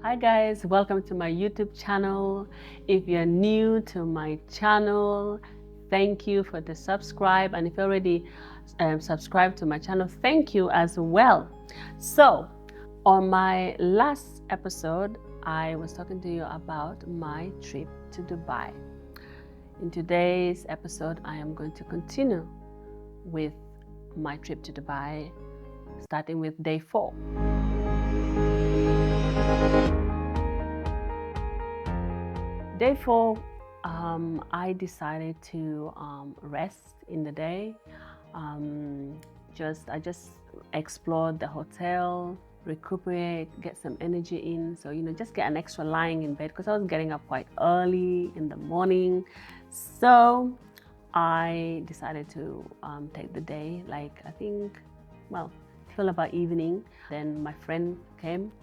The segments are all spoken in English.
Hi guys, welcome to my YouTube channel. If you're new to my channel, thank you for the subscribe, and if you already subscribed to my channel, thank you as well. So on my last episode, I was talking to you about my trip to Dubai. In today's episode, I am going to continue with my trip to Dubai, starting with day 4. Day 4, I decided to rest in the day. I just explored the hotel, recuperate, get some energy in. So, just get an extra lying in bed because I was getting up quite early in the morning. So I decided to take the day, till about evening. Then my friend came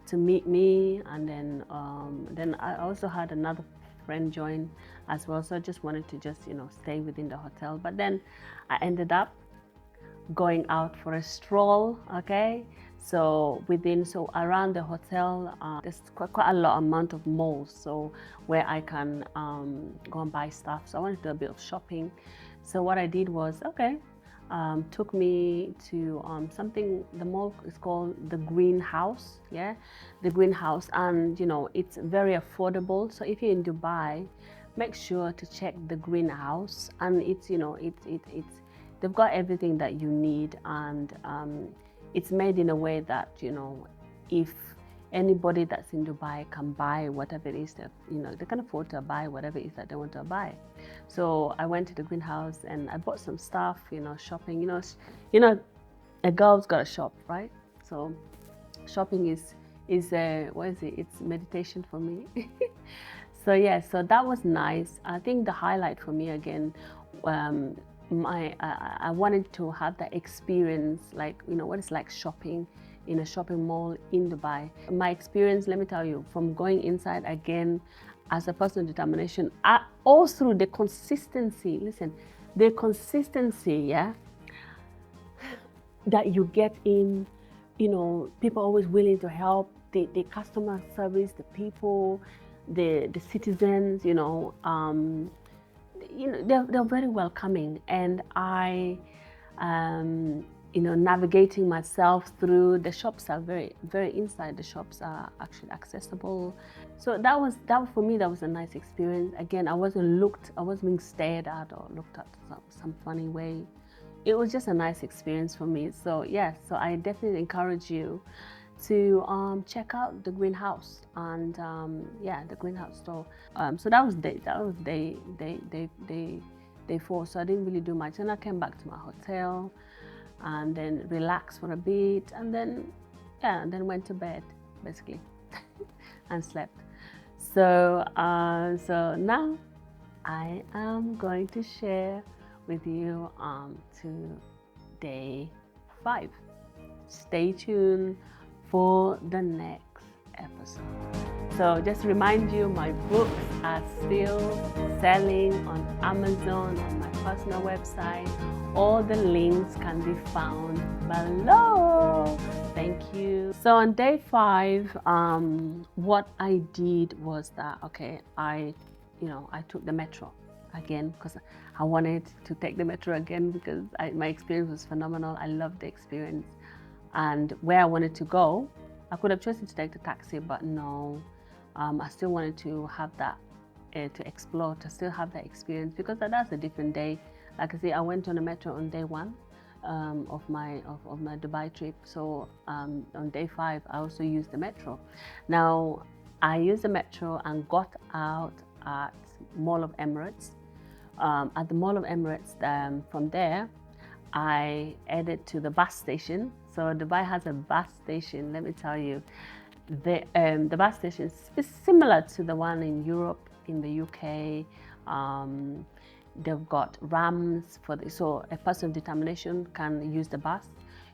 to meet me, and then I also had another friend join as well. So I just wanted to stay within the hotel. But then I ended up going out for a stroll. Okay, so around the hotel, there's quite a lot amount of malls, so where I can go and buy stuff. So I wanted to do a bit of shopping. So what I did was took me to something. The mall is called the Greenhouse. Yeah, the Greenhouse, and it's very affordable. So if you're in Dubai, make sure to check the Greenhouse, and it's they've got everything that you need, and it's made in a way that if anybody that's in Dubai can buy whatever it is that they can afford to buy whatever it is that they want to buy. So I went to the Greenhouse and I bought some stuff, shopping. A girl's got to shop, right? So shopping is what is it? It's meditation for me. So yeah, so that was nice. I think the highlight for me again, I wanted to have that experience, what it's like shopping in a shopping mall in Dubai. My experience, let me tell you, from going inside again as a personal determination, all through the consistency. Listen, the consistency, yeah, that you get in, people always willing to help. The customer service, the people, the citizens, they're very welcoming, and navigating myself through the shops are very, very inside. The shops are actually accessible. So that was for me. That was a nice experience. Again, I wasn't being stared at or looked at some funny way. It was just a nice experience for me. So yeah, so I definitely encourage you to check out the Greenhouse, and the Greenhouse store. So that was day 4. So I didn't really do much, and I came back to my hotel and then relaxed for a bit, and then went to bed basically and slept. So now I am going to share with you to day 5. Stay tuned for the next episode. So just remind you, my books are still selling on Amazon, on my personal website. All the links can be found below. Thank you. So on day 5, what I did was that I took the metro again because I wanted to take the metro again because my experience was phenomenal. I loved the experience. And where I wanted to go, I could have chosen to take the taxi, but no, I still wanted to have that, to explore, to still have that experience, because that's a different day. Like I say, I went on the metro on day 1 of my Dubai trip. So on day 5, I also used the metro. Now, I used the metro and got out at Mall of Emirates. At the Mall of Emirates, from there, I headed to the bus station. So Dubai has a bus station. Let me tell you, the bus station is similar to the one in Europe, in the UK. They've got ramps so a person of determination can use the bus.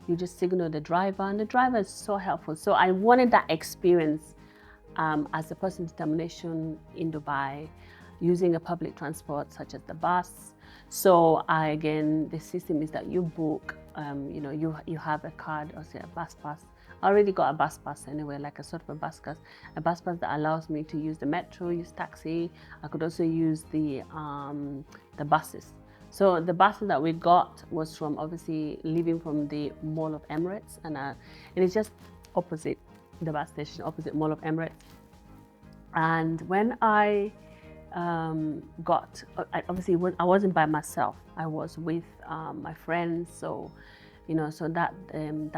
You just signal the driver, and the driver is so helpful. So I wanted that experience as a person of determination in Dubai, using a public transport such as the bus. So the system is that you book, you have a card, or say a bus pass, I already got a bus pass anyway, like a sort of a bus pass that allows me to use the metro, use taxi. I could also use the buses. So the buses that we got was from, obviously, leaving from the Mall of Emirates, and it's just opposite the bus station, opposite Mall of Emirates. And when I obviously I wasn't by myself. I was with my friends, so so that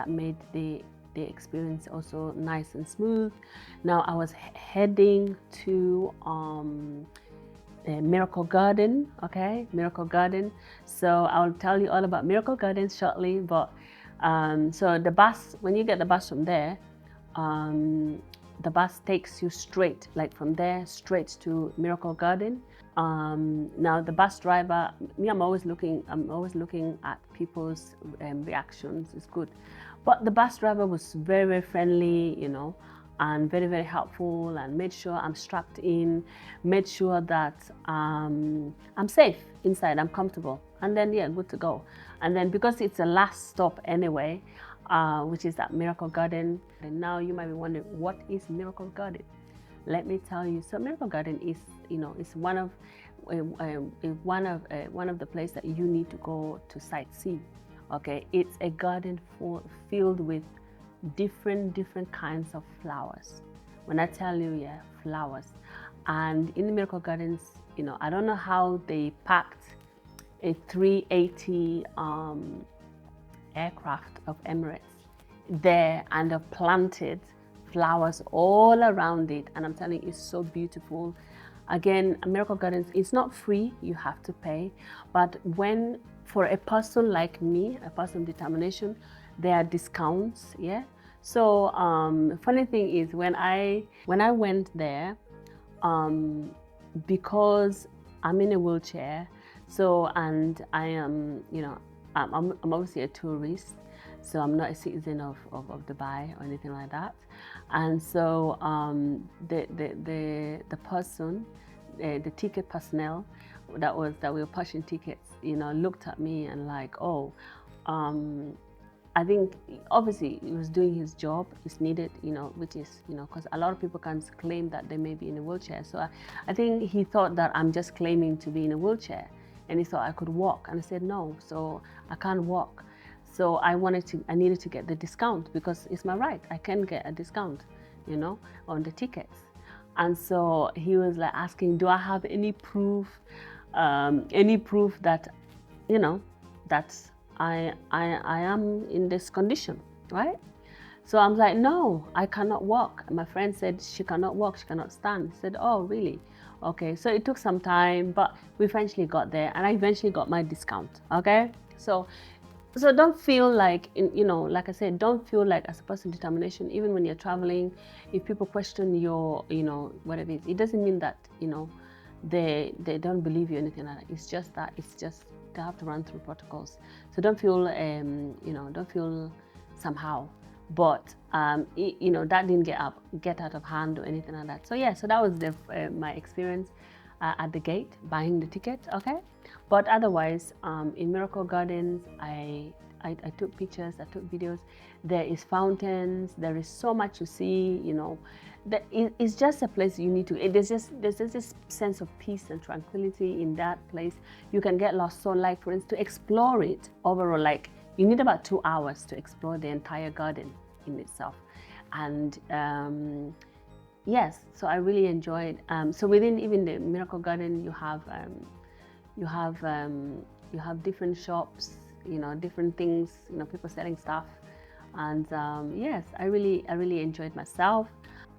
made the experience also nice and smooth. Now I was heading to Miracle Garden, okay, Miracle Garden. So I'll tell you all about Miracle Gardens shortly. But so the bus, when you get the bus from there, the bus takes you straight, like from there, straight to Miracle Garden. Now the bus driver, me, I'm always looking at people's reactions. It's good, but the bus driver was very, very friendly, and very, very helpful, and made sure I'm strapped in, made sure that I'm safe inside, I'm comfortable, and then yeah, good to go. And then because it's the last stop anyway, which is that Miracle Garden. And now you might be wondering, what is Miracle Garden? Let me tell you. So Miracle Garden is, is one of the places that you need to go to sightsee. Okay, it's a garden filled with different kinds of flowers. When I tell you, yeah, flowers. And in the Miracle Gardens, I don't know how they packed a 380 aircraft of Emirates there, and have planted flowers all around it, and I'm telling you, it's so beautiful. Again, Miracle Gardens, it's not free, you have to pay, but for a person like me, a person of determination, there are discounts, yeah. So funny thing is, when I went there, because I'm in a wheelchair, so, and I am, I'm obviously a tourist, so I'm not a citizen of Dubai or anything like that. And so the person, the ticket personnel that we were pushing tickets, looked at me and like, oh, I think obviously he was doing his job. It's needed, which is, because a lot of people can claim that they may be in a wheelchair. So I think he thought that I'm just claiming to be in a wheelchair, and he thought I could walk. And I said no, so I can't walk. So I needed to get the discount, because it's my right. I can get a discount, on the tickets. And so he was like asking, do I have any proof that, that I am in this condition, right? So I'm like, no, I cannot walk. And my friend said she cannot walk, she cannot stand. I said, oh, really? Okay, so it took some time, but we eventually got there, and I eventually got my discount, okay? So don't feel like, like I said, don't feel like, as a person of determination, even when you're traveling, if people question your, whatever it is, it doesn't mean that, they don't believe you or anything like that. It's just that, they have to run through protocols. So don't feel, don't feel somehow. But, that didn't get out of hand or anything like that. So yeah, so that was my experience at the gate, buying the ticket, okay? But otherwise, in Miracle Gardens, I took pictures, I took videos. There is fountains, there is so much to see, it's just a place you need to, there's this sense of peace and tranquility in that place. You can get lost. So like, for instance, to explore it overall, like, you need about 2 hours to explore the entire garden in itself. And yes, so I really enjoyed. So within even the Miracle Garden, you have different shops, different things, people selling stuff. And yes, I really enjoyed myself.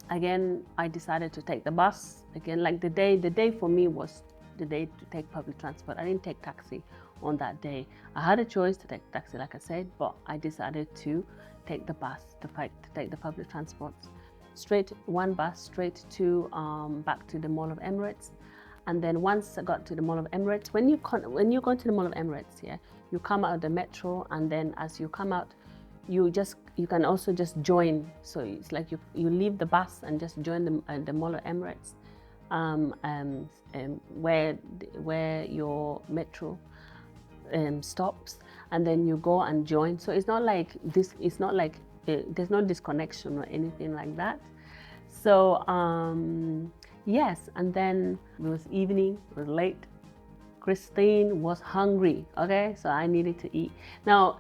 Again, I decided to take the bus. Again, like the day for me was the day to take public transport. I didn't take taxi on that day. I had a choice to take taxi, like I said, but I decided to take the bus, to take the public transport. One bus straight to back to the Mall of Emirates. And then once I got to the Mall of Emirates, when you go to the Mall of Emirates, yeah, you come out of the metro, and then as you come out, you can also just join. So it's like you leave the bus and just join the Mall of Emirates, where your metro stops, and then you go and join. So it's not like there's no disconnection or anything like that. So yes, and then it was evening, it was late. Christine was hungry, okay? So I needed to eat. Now,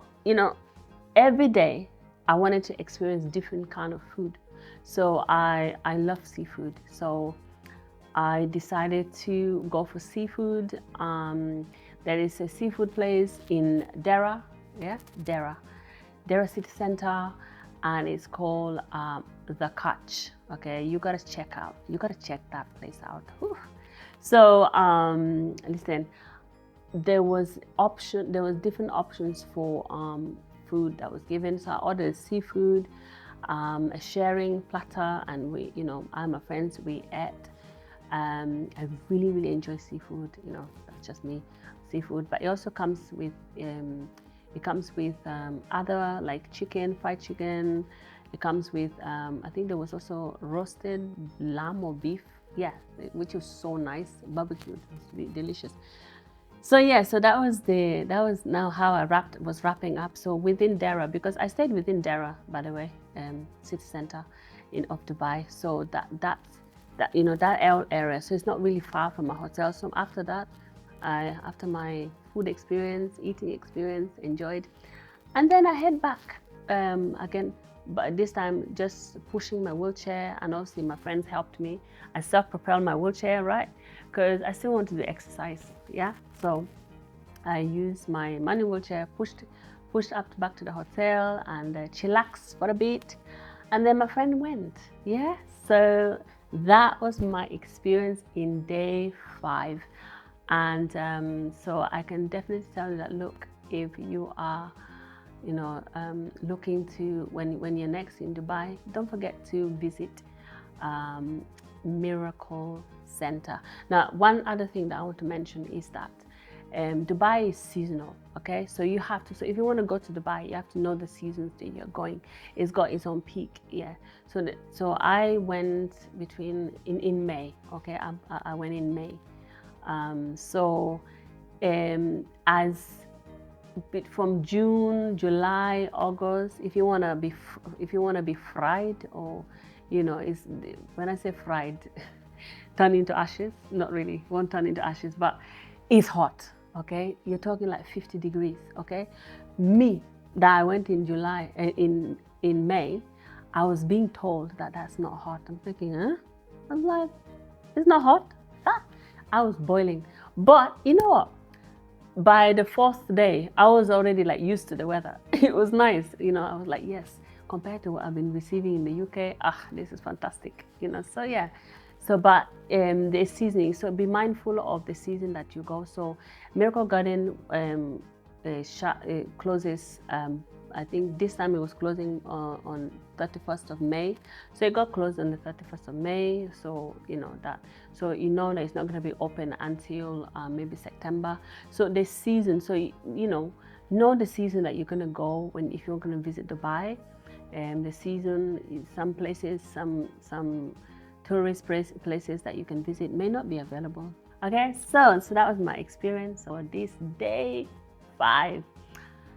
every day I wanted to experience different kind of food. So I love seafood. So I decided to go for seafood. There is a seafood place in Dera, Dera City Center, and it's called The Catch. Okay, you gotta check that place out. Whew. So listen, there was different options for food that was given. So I ordered seafood, a sharing platter, and we, I and my friends, we ate. I really enjoy seafood. That's just me, seafood. But it also comes with other, like chicken, fried chicken. It comes with I think there was also roasted lamb or beef, yeah, which was so nice, barbecued. It's really delicious. So yeah, so that was now how I was wrapping up. So within Dera, because I stayed within Dera, by the way, city center of Dubai. So that area, so it's not really far from my hotel. So after that, after my food experience, eating experience, enjoyed, and then I head back again. But this time, just pushing my wheelchair, and obviously my friends helped me. I self-propelled my wheelchair, right? Because I still want to do exercise, yeah? So I used my manual wheelchair, pushed up back to the hotel and chillaxed for a bit. And then my friend went, yeah? So that was my experience in day 5. And so I can definitely tell you that, look, if you are looking to, when you're next in Dubai, don't forget to visit Miracle Center. Now, one other thing that I want to mention is that Dubai is seasonal, okay? So you have to, so if you want to go to Dubai, you have to know the seasons that you're going. It's got its own peak, yeah. So I went in May, okay? I went in May. From June, July, August, if you wanna be fried, or is when I say fried, turn into ashes. Not really, won't turn into ashes, but it's hot. Okay, you're talking like 50 degrees. Okay, me that I went in July, in May, I was being told that that's not hot. I'm thinking, huh? I'm like, it's not hot. Huh? I was boiling, but you know what? By the 4th day, I was already like used to the weather. It was nice, I was like, yes, compared to what I've been receiving in the UK, this is fantastic, so yeah. So, but the seasoning, so be mindful of the season that you go. So Miracle Garden closes, I think this time it was closing on 31st of May. So it got closed on the 31st of May. So that that it's not going to be open until maybe September. So the season, so know the season that you're going to go if you're going to visit Dubai. The season, some places, some tourist places that you can visit may not be available. Okay, so that was my experience for this day 5.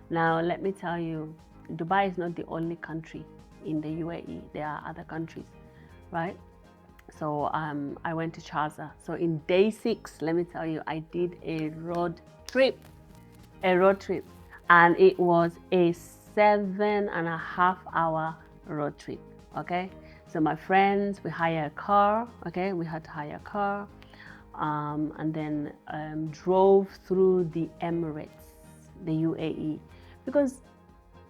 Now, let me tell you, Dubai is not the only country in the UAE. There are other countries, right? So I went to Sharjah. So in day 6, let me tell you, I did a road trip, and it was a 7.5-hour road trip. Okay, so my friends, we hired a car. Okay, we had to hire a car, and then drove through the Emirates, the UAE, because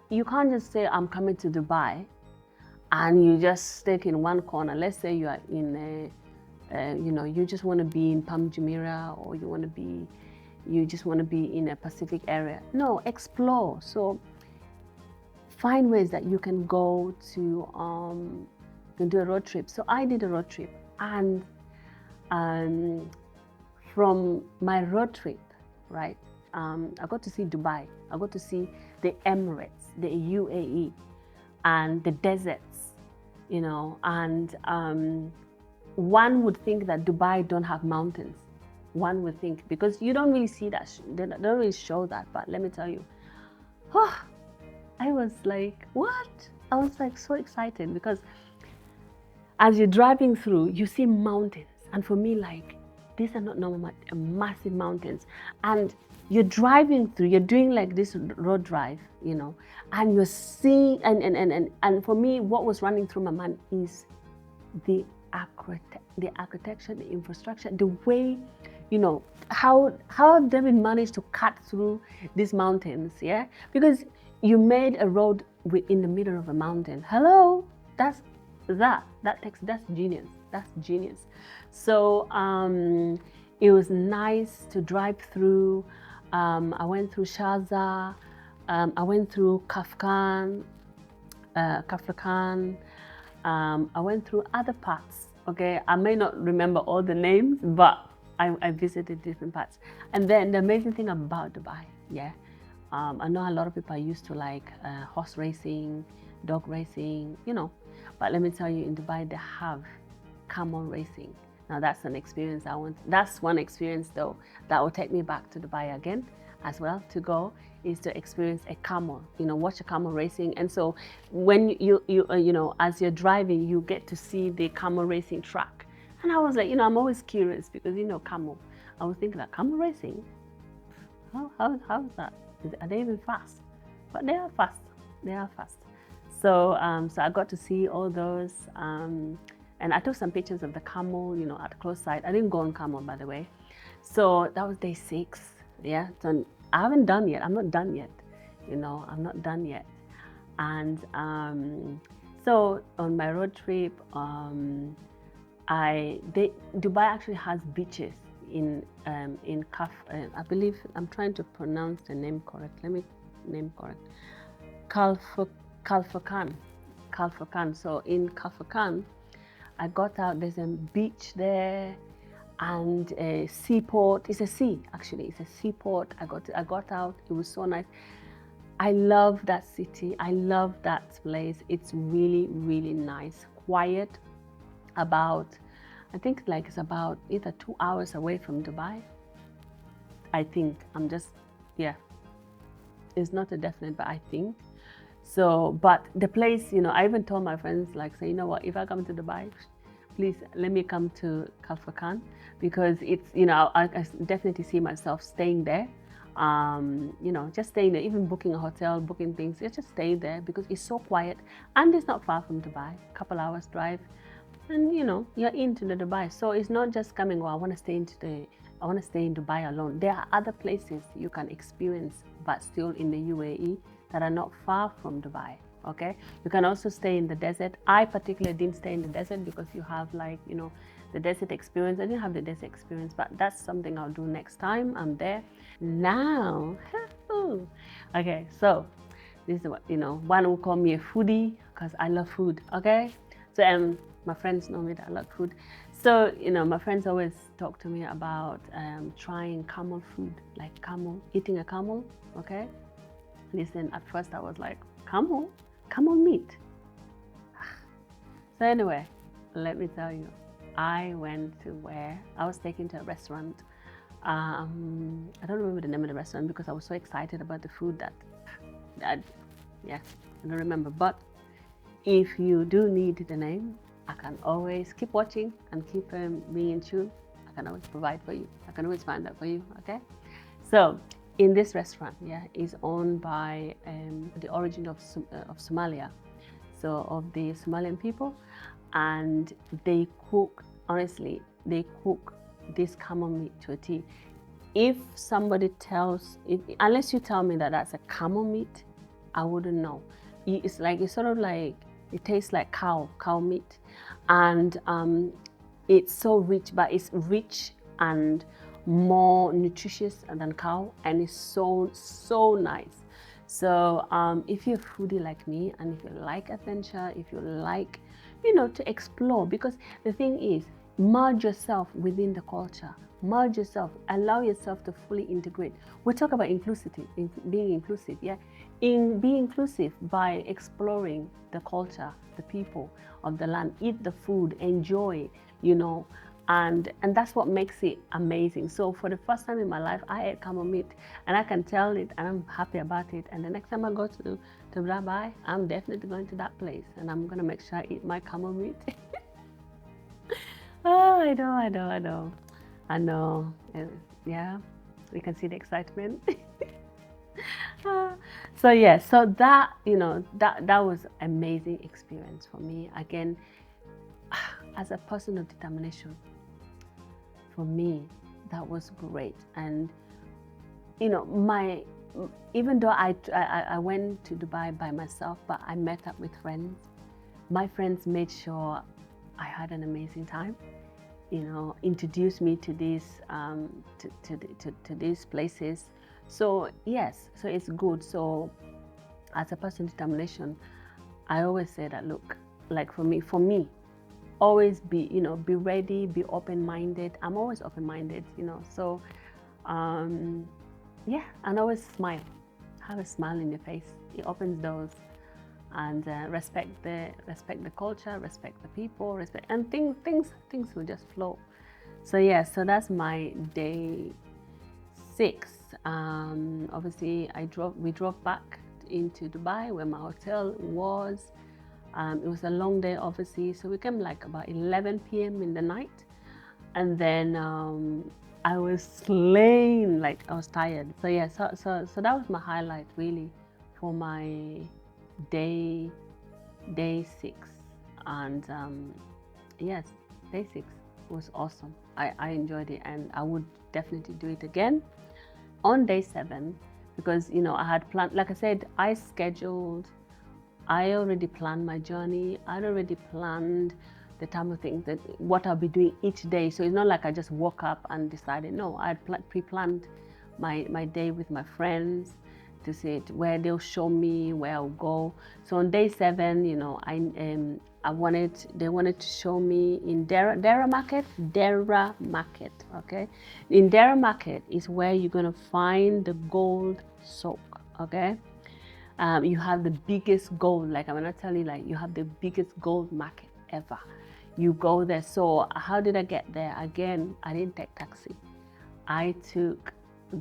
you can't just say I'm coming to Dubai and you just stick in one corner. Let's say you are in you just want to be in Palm Jumeirah, or you just want to be in a Pacific area. No, explore. So find ways that you can go to do a road trip. So I did a road trip, and from my road trip, right, I got to see Dubai. I got to see the Emirates, the UAE, and the deserts, and one would think that Dubai don't have mountains. One would think, because you don't really see that, they don't really show that. But let me tell you, I was like, what? I was like so excited because as you're driving through, you see mountains. And for me, like, these are not normal, massive mountains. And you're driving through, you're doing like this road drive, you know, and you're seeing, and for me, what was running through my mind is the architecture, the infrastructure, the way, you know, how have David managed to cut through these mountains, yeah? Because you made a road in the middle of a mountain. Hello, that's genius. That's genius. So it was nice to drive through. I went through Shaza. I went through Kafkan. I went through other parts. Okay, I may not remember all the names, but I visited different parts. And then the amazing thing about Dubai, yeah, I know a lot of people are used to like horse racing, dog racing, you know, but let me tell you, in Dubai they have camel racing. Now that's an experience I want. That's one experience though that will take me back to Dubai again as well to go, is to experience a camel, you know, watch a camel racing. And so when you know, as you're driving, you get to see the camel racing track. And I was like, you know, I'm always curious because, you know, camel, I was thinking like, camel racing, how's that? Are they even fast? But they are fast. They are fast. So so I got to see all those, and I took some pictures of the camel, you know, at close sight. I didn't go on camel, by the way. So that was day 6. Yeah, so I haven't done yet. I'm not done yet. You know, I'm not done yet. And so on my road trip, Dubai actually has beaches in I believe, I'm trying to pronounce the name correct. Let me name correct. Kalfakan. So in Kalfakan, I got out. There's a beach there and a seaport. It's a sea, actually. It's a seaport. I got out. It was so nice. I love that city. I love that place. It's really, really nice. Quiet. I think like it's about either 2 hours away from Dubai. I think. Yeah. It's not a definite, but I think. So, but the place, you know, I even told my friends, like, say, you know what, if I come to Dubai, please let me come to Kalfakan, because it's, you know, I definitely see myself staying there. You know, just staying there, even booking a hotel, booking things, just stay there because it's so quiet and it's not far from Dubai, a couple hours drive, and you know, you're into the Dubai. So it's not just coming, well, I want to stay in Dubai alone. There are other places you can experience, but still in the UAE, that are not far from Dubai. Okay, you can also stay in the desert. I particularly didn't stay in the desert because you have, like, you know, the desert experience. I didn't have the desert experience, but that's something I'll do next time I'm there. Now, okay, so this is what, you know, one will call me a foodie because I love food. Okay, so my friends know me that I love food. So, you know, my friends always talk to me about trying camel food, like eating a camel. Okay, listen, at first I was like, camel meat. So anyway, let me tell you, I went to where I was taken to a restaurant. I don't remember the name of the restaurant because I was so excited about the food that yeah, I don't remember. But if you do need the name, I can always keep watching and keep being in tune. I can always provide for you. I can always find that for you. Okay, so in this restaurant, yeah, is owned by the origin of Somalia, so of the Somalian people, and they cook, honestly, they cook this camel meat to a T. If somebody unless you tell me that that's a camel meat, I wouldn't know. It's sort of like, it tastes like cow meat, and it's so rich, but it's rich and more nutritious than cow, and it's so nice. So if you're a foodie like me, and if you like adventure, if you like, you know, to explore, because the thing is, merge yourself within the culture, merge yourself, allow yourself to fully integrate. We talk about inclusivity, being inclusive, yeah, in being inclusive by exploring the culture, the people of the land, eat the food, enjoy, you know, and that's what makes it amazing. So for the first time in my life, I ate camel meat, and I can tell it, and I'm happy about it. And the next time I go to to Dubai, I'm definitely going to that place, and I'm gonna make sure I eat my camel meat. Oh, I know. Yeah, we can see the excitement. So yeah, so that, that was amazing experience for me. Again, as a person of determination, for me, that was great. And even though I went to Dubai by myself, but I met up with friends. My friends made sure I had an amazing time. Introduced me to these places. So yes, so it's good. So as a person of determination, I always say that, look, like for me, always be ready, be open-minded. I'm always open-minded, so yeah, and always smile. Have a smile in your face. It opens doors. And respect the culture, respect the people, and things will just flow. So yeah, so that's my day 6. Obviously, we drove back into Dubai where my hotel was. It was a long day, obviously, so we came like about 11 p.m. in the night, and then I was slain, like I was tired. So yeah, so that was my highlight really for my day 6. And yes, day 6 was awesome. I enjoyed it, and I would definitely do it again on day 7, because I had planned, like I said, I already planned my journey. I'd already planned the time of things, that what I'll be doing each day. So it's not like I just woke up and decided. No, I had pre-planned my day with my friends to see it, where they'll show me where I'll go. So on day 7, they wanted to show me in Dera Market. Okay, in Dera Market is where you're gonna find the gold soak. Okay. You have the biggest gold, like I'm gonna tell you, like you have the biggest gold market ever. You go there. So how did I get there? Again, I didn't take taxi. I took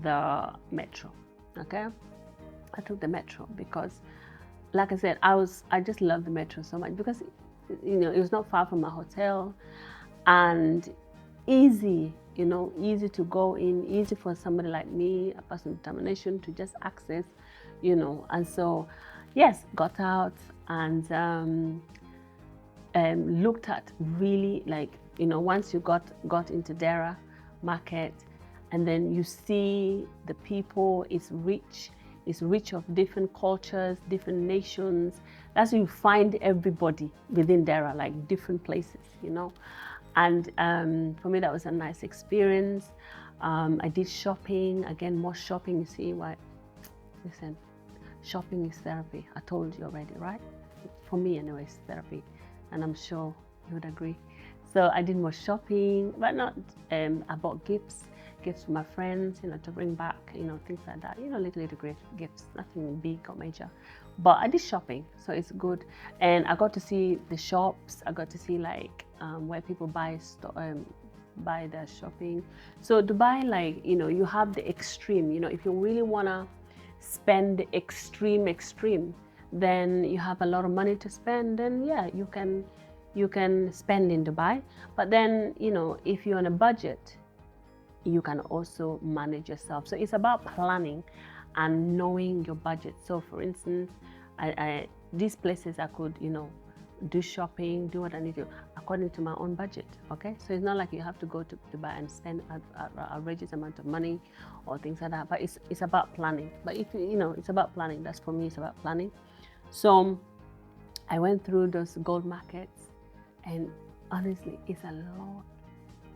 the metro. Okay, I took the metro because, like I said, I just love the metro so much, because it was not far from my hotel, and easy, easy to go in, easy for somebody like me, a person with determination, to just access, and so yes, got out and looked at, really, like, once you got into Dera Market, and then you see the people, it's rich of different cultures, different nations. That's where you find everybody within Dera, like different places, and for me, that was a nice experience. I did shopping, again, more shopping. You see why? Listen, shopping is therapy. I told you already, right? For me, anyway, it's therapy, and I'm sure you would agree. So I did more shopping, but not. I bought gifts for my friends, to bring back, things like that. Little great gifts, nothing big or major. But I did shopping, so it's good, and I got to see the shops. I got to see like where people buy their shopping. So Dubai, like, you have the extreme. If you really wanna spend the extreme, then you have a lot of money to spend. Then yeah, you can spend in Dubai. But then if you're on a budget, you can also manage yourself. So it's about planning and knowing your budget. So for instance, these places I could, do shopping, do what I need to, according to my own budget. Okay, so it's not like you have to go to Dubai and spend an outrageous amount of money or things like that. But it's about planning. But if it's about planning. That's, for me, it's about planning. So I went through those gold markets, and honestly, it's a lot.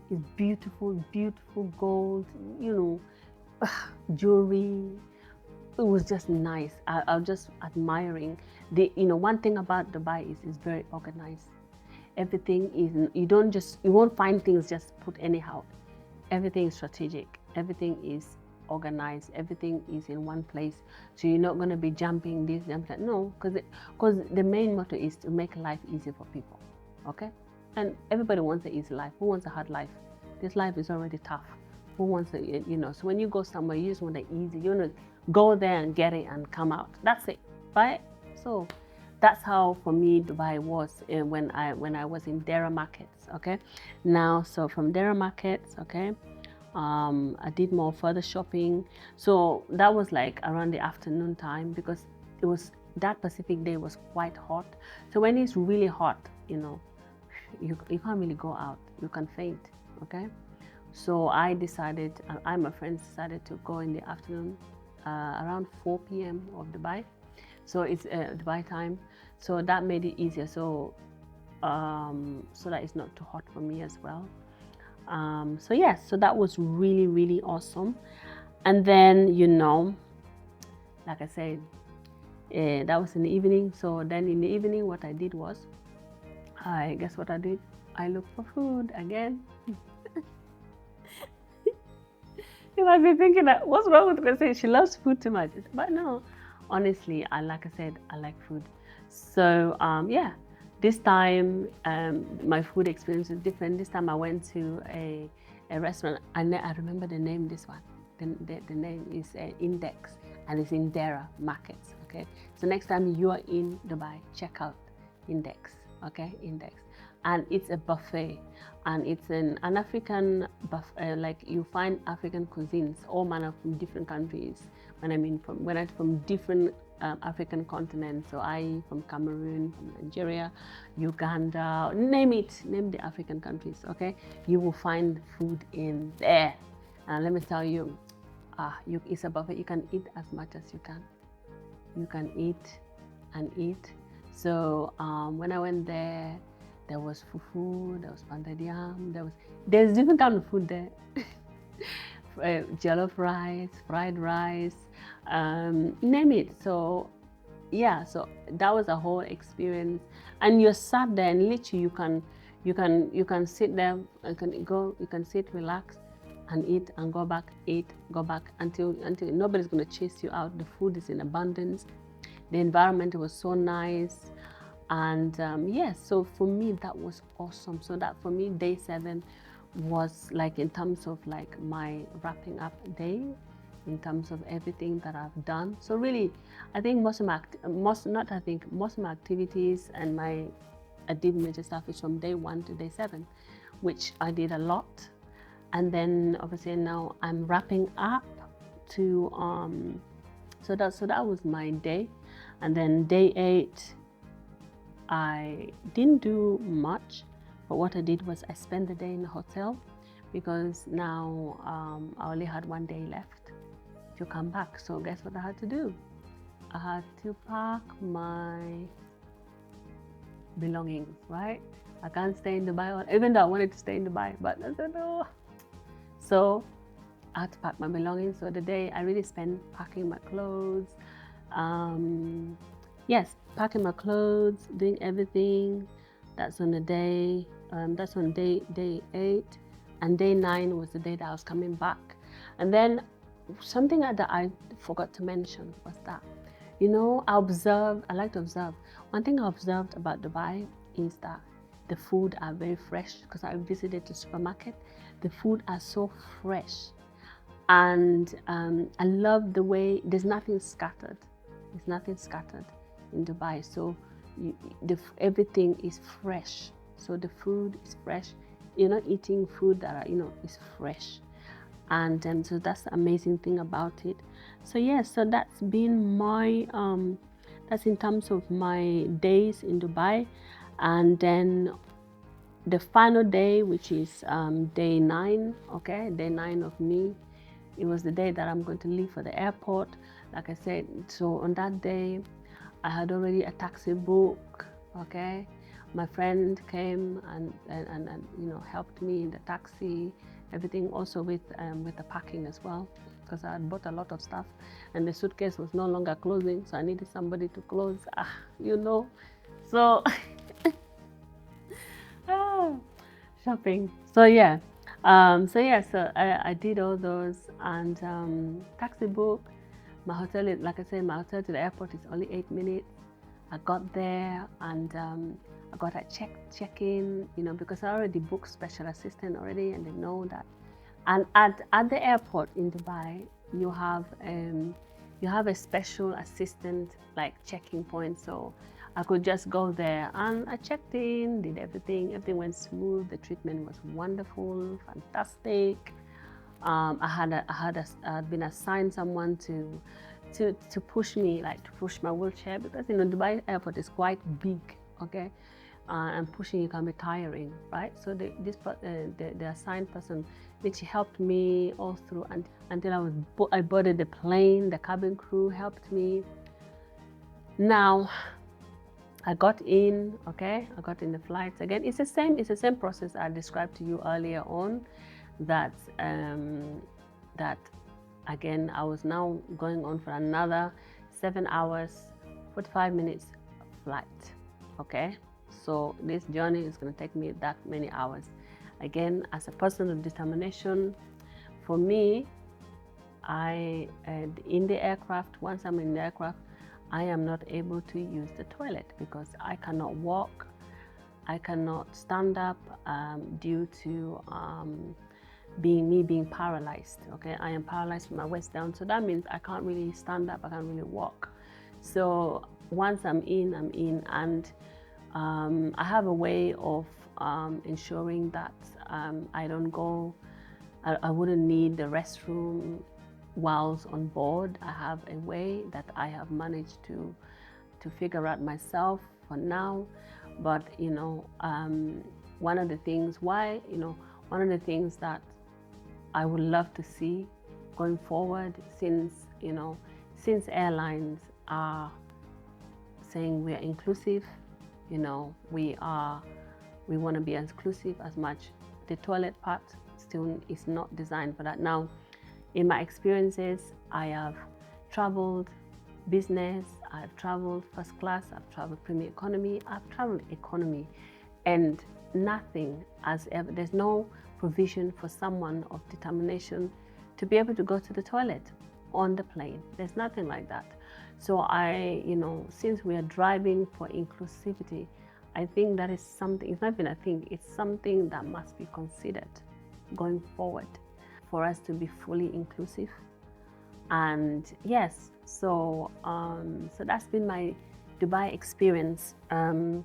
It's beautiful gold, jewelry. It was just nice. I was just admiring one thing about Dubai is it's very organized. Everything is, you won't find things just put anyhow. Everything is strategic. Everything is organized. Everything is in one place. So you're not going to be jumping this, jumping that. No, because the main motto is to make life easy for people. Okay? And everybody wants an easy life. Who wants a hard life? This life is already tough. Who wants it, so when you go somewhere, you just want it easy. You want to go there and get it and come out. That's it, right? So that's how for me Dubai was when I was in Dera markets. Okay, now so from Dera markets, okay, I did more further shopping. So that was like around the afternoon time, because it was that Pacific day was quite hot. So when it's really hot, you can't really go out, you can faint. Okay, so I decided, I my friends decided to go in the afternoon, around 4 p.m. of Dubai. So it's Dubai time. So that made it easier. So so that it's not too hot for me as well. So yes, so that was really, really awesome. And then, like I said, that was in the evening. So then in the evening, what I did was, guess what I did? I looked for food again. You might be thinking that, what's wrong with her? Saying she loves food too much. But no, honestly, like I said, I like food. So yeah, this time my food experience is different. This time I went to a restaurant. I remember the name. This one, the name is Index, and it's in Dera markets. Okay, so next time you are in Dubai, check out Index. Okay, Index, and it's a buffet, and it's an African buffet. Like you find African cuisines, all manner from different countries. When I'm from different African continents. So I from Cameroon, from Nigeria, Uganda, name it, name the African countries. Okay, you will find food in there. And let me tell you, it's a buffet. You can eat as much as you can. You can eat and eat. So when I went there was fufu, there was pounded yam, there's different kind of food there. Jollof rice, fried rice, name it. So yeah, so that was a whole experience. And you're sat there, and literally you can sit there, you can sit, relax, and eat, and go back, eat, go back, until nobody's going to chase you out. The food is in abundance. The environment was so nice. And yes, so for me that was awesome. So that for me, day 7 was like, in terms of like my wrapping up day, in terms of everything that I've done. So really, I think most of my activities and I did major stuff is from day 1 to day 7, which I did a lot. And then obviously now I'm wrapping up to so that was my day. And then day 8, I didn't do much, but what I did was I spent the day in the hotel, because now I only had 1 day left to come back. So guess what I had to do? I had to pack my belongings, right? I can't stay in Dubai, even though I wanted to stay in Dubai, but I said no. So I had to pack my belongings. So the day I really spent packing my clothes. Yes, packing my clothes, doing everything. That's on the day. That's on day 8, and day 9 was the day that I was coming back. And then something that I forgot to mention was that, I like to observe. One thing I observed about Dubai is that the food are very fresh, because I visited the supermarket. The food are so fresh, and I love the way there's nothing scattered. There's nothing scattered in Dubai. So everything is fresh. So the food is fresh. You're not eating food that is fresh. And so that's the amazing thing about it. So yeah, so that's been my that's in terms of my days in Dubai. And then the final day, which is day 9, okay, day 9 of me, it was the day that I'm going to leave for the airport. Like I said, so on that day I had already a taxi book. Okay, my friend came and helped me in the taxi, everything, also with the packing as well, because I had bought a lot of stuff and the suitcase was no longer closing, so I needed somebody to close. So shopping. So yeah, so I did all those, and taxi book. My hotel is, like I said, my hotel to the airport is only 8 minutes. I got there, and I got a check-in, because I already booked special assistant already, and they know that. And at the airport in Dubai, you have you have a special assistant like checking point. So I could just go there and I checked in, did everything went smooth. The treatment was wonderful, fantastic. I had been assigned someone to push me, like to push my wheelchair, because Dubai airport is quite big, okay, and pushing you can be tiring, right? So the assigned person, which helped me all through until I boarded the plane. The cabin crew helped me. Now I got in, okay, I got in the flights again. It's the same process I described to you earlier on. That again, I was now going on for another 7 hours, 45 minutes flight, okay? So this journey is going to take me that many hours. Again, as a person of determination, for me, in the aircraft, once I'm in the aircraft, I am not able to use the toilet because I cannot walk, I cannot stand up due to being paralyzed. Okay, I am paralyzed from my waist down, so that means I can't really stand up, I can't really walk. So once I'm in, and I have a way of ensuring that I don't go, I wouldn't need the restroom whilst on board. I have a way that I have managed to figure out myself for now. But one of the things that I would love to see going forward, since airlines are saying we are inclusive, we want to be as inclusive as much. The toilet part still is not designed for that. Now, in my experiences, I have traveled business, I've traveled first class, I've traveled premium economy, I've traveled economy, and nothing has ever, there's no provision for someone of determination to be able to go to the toilet on the plane. There's nothing like that. So since we are driving for inclusivity, I think that is something, it's not even a thing, it's something that must be considered going forward for us to be fully inclusive. And yes, so that's been my Dubai experience and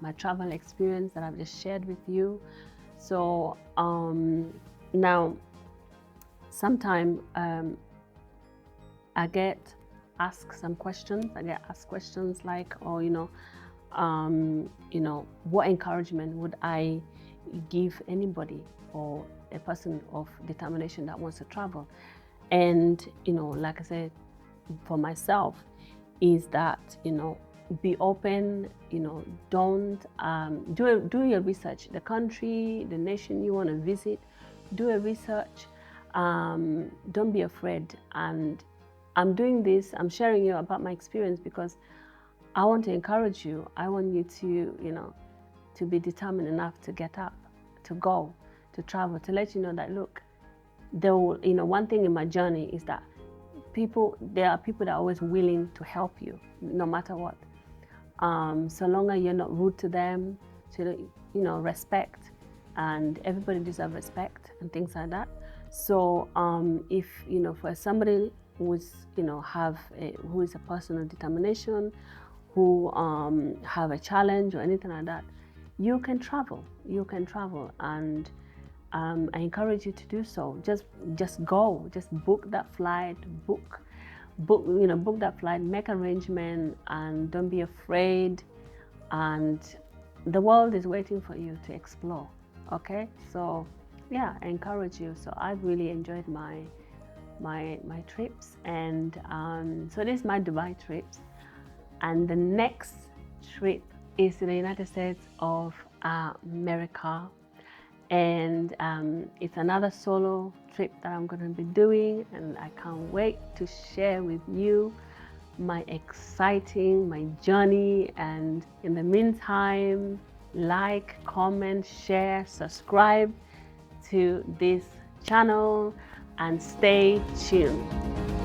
my travel experience that I've just shared with you. So now sometimes I get asked some questions. I get asked questions like, what encouragement would I give anybody or a person of determination that wants to travel? And like I said, for myself, is that be open. Don't do your research. The country, the nation you want to visit, do a research. Don't be afraid. And I'm doing this. I'm sharing you about my experience because I want to encourage you. I want you to be determined enough to get up, to go, to travel, to let you know that look, one thing in my journey is that there are people that are always willing to help you, no matter what. So long as you're not rude to them, respect, and everybody deserves respect and things like that. So if for somebody who is who is a person of determination, who have a challenge or anything like that, you can travel, and I encourage you to do so. Just go, just book that flight, book that flight, make arrangement, and don't be afraid. And the world is waiting for you to explore. Okay, so yeah, I encourage you. So I've really enjoyed my trips, and so this is my Dubai trips, and the next trip is to the United States of America. And it's another solo trip that I'm going to be doing, and I can't wait to share with you my journey. And in the meantime, like, comment, share, subscribe to this channel, and stay tuned.